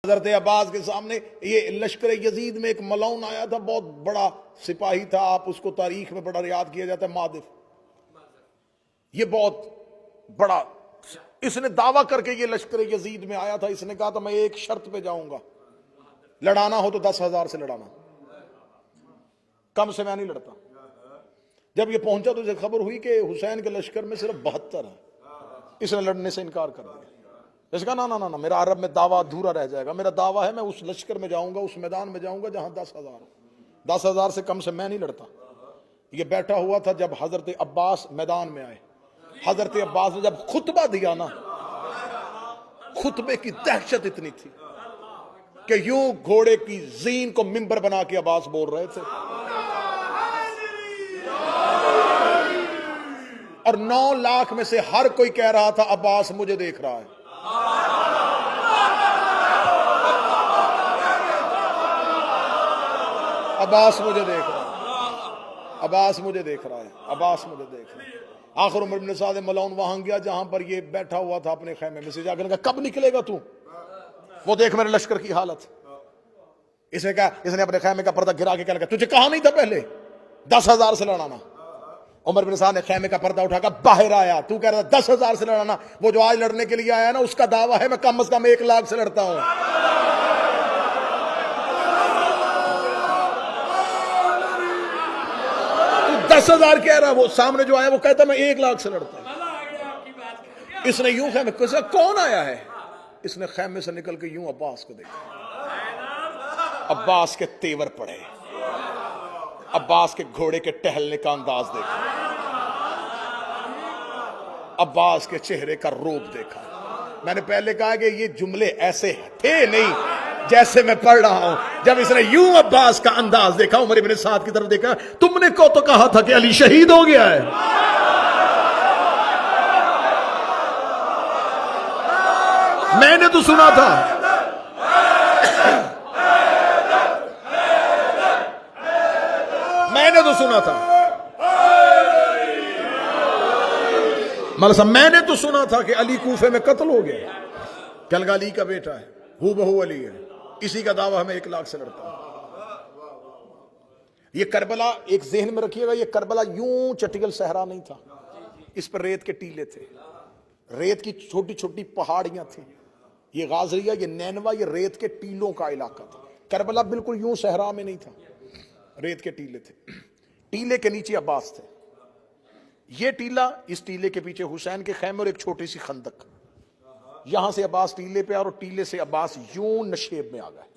حضرت عباس کے سامنے یہ لشکر یزید میں ایک ملعون آیا تھا، بہت بڑا سپاہی تھا، آپ اس کو تاریخ میں بڑا یاد کیا جاتا ہے، مادف۔ یہ بہت بڑا، اس نے دعویٰ کر کے یہ لشکر یزید میں آیا تھا، اس نے کہا تھا میں ایک شرط پہ جاؤں گا، لڑانا ہو تو 10,000 سے لڑانا، کم سے میں نہیں لڑتا۔ جب یہ پہنچا تو اسے خبر ہوئی کہ حسین کے لشکر میں صرف 72 ہیں، اس نے لڑنے سے انکار کر دیا۔ اس کا نا میرا عرب میں دعویٰ ادھورا رہ جائے گا، میرا دعویٰ ہے میں اس لشکر میں جاؤں گا، اس میدان میں جاؤں گا جہاں 10,000 ہو، 10,000 سے کم سے میں نہیں لڑتا۔ یہ بیٹھا ہوا تھا جب حضرت عباس میدان میں آئے، حضرت عباس نے جب خطبہ دیا نا، خطبے کی دہشت اتنی تھی کہ یوں گھوڑے کی زین کو منبر بنا کے عباس بول رہے تھے، اور 9 لاکھ میں سے ہر کوئی کہہ رہا تھا عباس مجھے دیکھ رہا ہے، عباس مجھے دیکھ رہا ہے، عباس مجھے دیکھ رہا ہے، عباس مجھے دیکھ رہا ہے۔ آخر عمر بن سعد ملعون وہاں گیا جہاں پر یہ بیٹھا ہوا تھا اپنے خیمے میں سے، جا کر کہا کب نکلے گا تو؟ وہ دیکھ میرے لشکر کی حالت۔ اس نے کہا، اس نے اپنے خیمے کا پردہ گرا کے کہا تجھے کہا نہیں تھا پہلے 10,000 سے لڑانا؟ عمر بن سعد نے خیمے کا پردہ اٹھا کر باہر آیا، تو کہہ رہا 10,000 سے لڑانا؟ وہ جو آج لڑنے کے لیے آیا نا، اس کا دعویٰ ہے میں کم از کم 1 لاکھ سے لڑتا ہوں۔ 10,000 کہہ رہا، وہ سامنے جو آیا وہ کہتا میں 1 لاکھ سے لڑتا ہوں۔ اس نے یوں خیمے کون آیا ہے؟ اس نے خیمے سے نکل کے یوں عباس کو دیکھا، عباس کے تیور پڑے، عباس کے گھوڑے کے ٹہلنے کا انداز دیکھا، عباس کے چہرے کا روپ دیکھا۔ میں نے پہلے کہا کہ یہ جملے ایسے تھے نہیں جیسے میں پڑھ رہا ہوں۔ جب اس نے یوں عباس کا انداز دیکھا، عمر بن سعد کی طرف دیکھا، تم نے کو تو کہا تھا کہ علی شہید ہو گیا ہے، میں نے تو سنا تھا، میں نے تو سنا تھا، مطلب صاحب میں نے تو سنا تھا کہ علی کوفے میں قتل ہو گیا، کہنے لگا علی کا بیٹا ہے، ہو بہو علی ہے، اسی کا دعویٰ ہمیں 1 لاکھ سے لڑتا ہوں۔ یہ کربلا ایک ذہن میں رکھیے گا، یہ کربلا یوں چٹگل صحرا نہیں تھا، اس پر ریت کے ٹیلے تھے، ریت کی چھوٹی چھوٹی پہاڑیاں تھیں۔ یہ غازریہ، یہ نینوا، یہ ریت کے ٹیلوں کا علاقہ تھا۔ کربلا بالکل یوں صحرا میں نہیں تھا، ریت کے ٹیلے تھے، ٹیلے کے نیچے عباس تھے، یہ ٹیلا، اس ٹیلے کے پیچھے حسین کے خیمے اور ایک چھوٹی سی خندق، یہاں سے عباس ٹیلے پہ، اور ٹیلے سے عباس یوں نشیب میں آ گئے،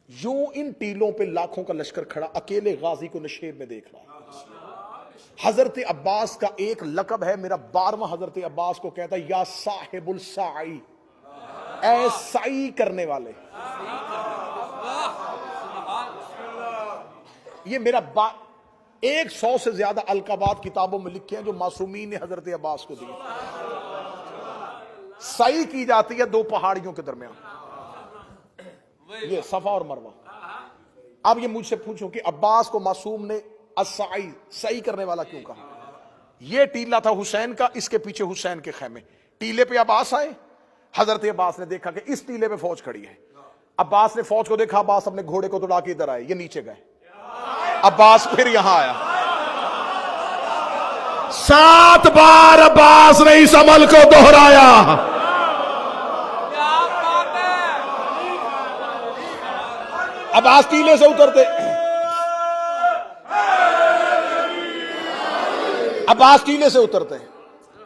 یوں ان ٹیلوں پہ لاکھوں کا لشکر کھڑا، اکیلے غازی کو نشیب میں دیکھ رہا۔ حضرت عباس کا ایک لقب ہے، میرا 12واں حضرت عباس کو کہتا ہے یا صاحب السعی، اے سعی کرنے والے۔ یہ میرا 100 سے زیادہ القابات کتابوں میں لکھے ہیں جو معصومین نے حضرت عباس کو دیے۔ سعی کی جاتی ہے 2 پہاڑیوں کے درمیان، یہ صفا اور مروہ۔ اب یہ مجھ سے پوچھو کہ عباس کو معصوم نے السعی، سعی کرنے والا کیوں کہا؟ یہ ٹیلا تھا حسین کا، اس کے پیچھے حسین کے خیمے، ٹیلے پہ عباس آئے، حضرت عباس نے دیکھا کہ اس ٹیلے پہ فوج کھڑی ہے، عباس نے فوج کو دیکھا، عباس اپنے گھوڑے کو دوڑا کے ادھر آئے، یہ نیچے گئے، عباس پھر یہاں آیا، 7 بار عباس نے اس عمل کو دہرایا۔ عباس ٹیلے سے اترتے، عباس ٹیلے سے اترتے،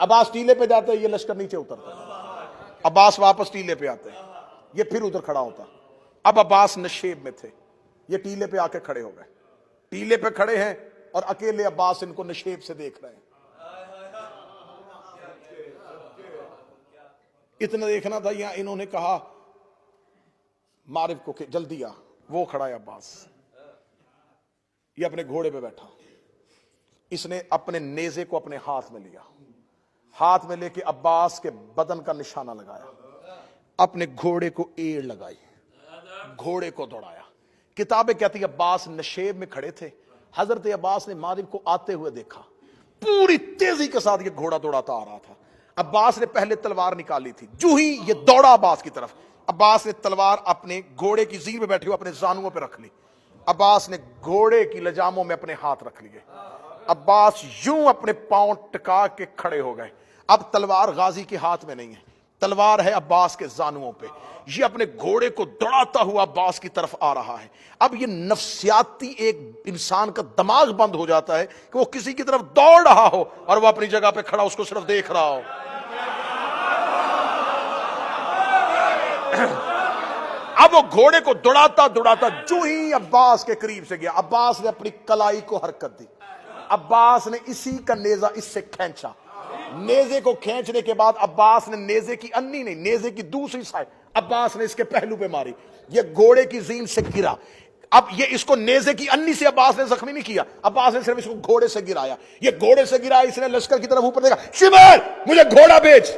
عباس ٹیلے پہ جاتے، یہ لشکر نیچے اترتا، عباس واپس ٹیلے پہ آتے، یہ پھر ادھر کھڑا ہوتا۔ اب عباس نشیب میں تھے، یہ ٹیلے پہ آ کے کھڑے ہو گئے، ٹیلے پہ کھڑے ہیں اور اکیلے عباس ان کو نشیب سے دیکھ رہے ہیں۔ اتنا دیکھنا تھا، یہاں انہوں نے کہا معرف کو کہ جلدی آ، وہ کھڑا ہے عباس، یہ اپنے گھوڑے پہ بیٹھا، اس نے اپنے نیزے کو اپنے ہاتھ میں لیا، ہاتھ میں لے کے عباس کے بدن کا نشانہ لگایا، اپنے گھوڑے کو ایڑ لگائی، گھوڑے کو دوڑایا۔ کتابیں کہتی ہیں عباس نشیب میں کھڑے تھے، حضرت عباس نے مارب کو آتے ہوئے دیکھا، پوری تیزی کے ساتھ یہ گھوڑا دوڑاتا آ رہا تھا، عباس نے پہلے تلوار نکالی تھی، جو ہی یہ دوڑا عباس کی طرف، عباس نے تلوار اپنے گھوڑے کی زیر میں بیٹھے ہوئے اپنے زانوؤں پہ رکھ لی. عباس نے گھوڑے کی لجاموں میں اپنے ہاتھ رکھ لیے. عباس یوں اپنے پاؤں ٹکا کے کھڑے ہو گئے. اب تلوار غازی کے ہاتھ میں نہیں ہے, تلوار ہے عباس کے زانوؤں پہ. یہ اپنے گھوڑے کو دوڑاتا ہوا عباس کی طرف آ رہا ہے. اب یہ نفسیاتی ایک انسان کا دماغ بند ہو جاتا ہے کہ وہ کسی کی طرف دوڑ رہا ہو اور وہ اپنی جگہ پہ کھڑا اس کو صرف دیکھ رہا ہو. اب وہ گھوڑے کو دوڑاتا دوڑاتا جو ہی عباس کے قریب سے گیا, عباس نے اپنی کلائی کو حرکت دی. عباس نے اسی کا نیزہ اس سے کھینچا. نیزے کو کھینچنے کے بعد عباس نے نیزے کی انی نہیں, نیزے کی دوسری سائڈ عباس نے اس کے پہلو پہ ماری. یہ گھوڑے کی زین سے گرا. اب یہ اس کو نیزے کی انی سے عباس نے زخمی نہیں کیا, عباس نے صرف اس کو گھوڑے سے گرایا. یہ گھوڑے سے گرا, اس نے لشکر کی طرف اوپر دیکھا, شمال مجھے گھوڑا بیچ.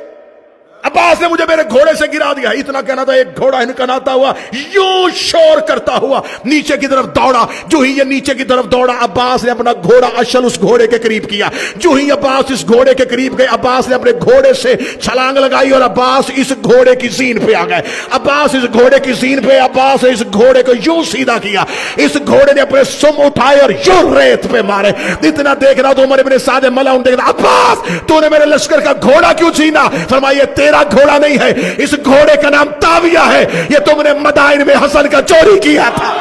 عباس نے مجھے میرے گھوڑے سے گرا دیا. اتنا کہنا تھا, ایک گھوڑا ہنکناتا ہوا یوں شور کرتا ہوا نیچے کی طرف دوڑا. جو ہی یہ نیچے کی طرف دوڑا, عباس نے اپنا گھوڑا اشل اس گھوڑے کے قریب کیا. جو ہی عباس اس گھوڑے کے قریب گئے, عباس نے اپنے گھوڑے سے چھلانگ لگائی اور عباس اس گھوڑے کی زین پہ آ گئے. عباس اس گھوڑے کی زین پہ, عباس نے اس گھوڑے کو یوں سیدھا کیا. اس گھوڑے نے اپنے سم اٹھائے اور یوں ریت پہ مارے. اتنا دیکھ رہا تو عمر ابن سعد ملعون دیکھ رہا, عباس تو نے میرے لشکر کا گھوڑا کیوں چھینا؟ فرمایا تیرا گھوڑا نہیں ہے, اس گھوڑے کا نام تاویہ ہے, یہ تم نے مدائن میں حسن کا چوری کیا تھا.